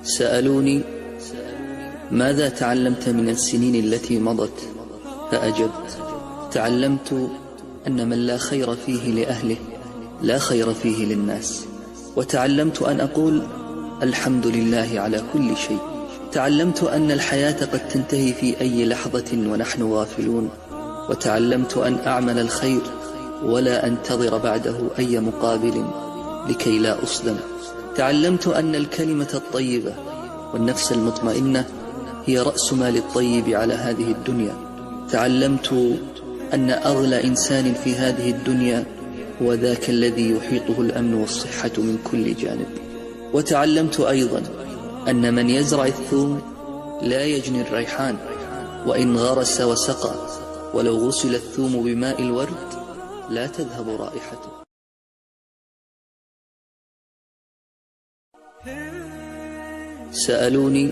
سألوني: ماذا تعلمت من السنين التي مضت؟ فأجبت: تعلمت أن من لا خير فيه لأهله لا خير فيه للناس. وتعلمت أن أقول الحمد لله على كل شيء. تعلمت أن الحياة قد تنتهي في أي لحظة ونحن غافلون. وتعلمت أن أعمل الخير ولا أنتظر بعده أي مقابل لكي لا أصدم. تعلمت أن الكلمة الطيبة والنفس المطمئنة هي رأس مال الطيب على هذه الدنيا. تعلمت أن أغلى إنسان في هذه الدنيا هو ذاك الذي يحيطه الأمن والصحة من كل جانب. وتعلمت أيضا أن من يزرع الثوم لا يجني الريحان، وإن غرس وسقى ولو غسل الثوم بماء الورد لا تذهب رائحته. سألوني: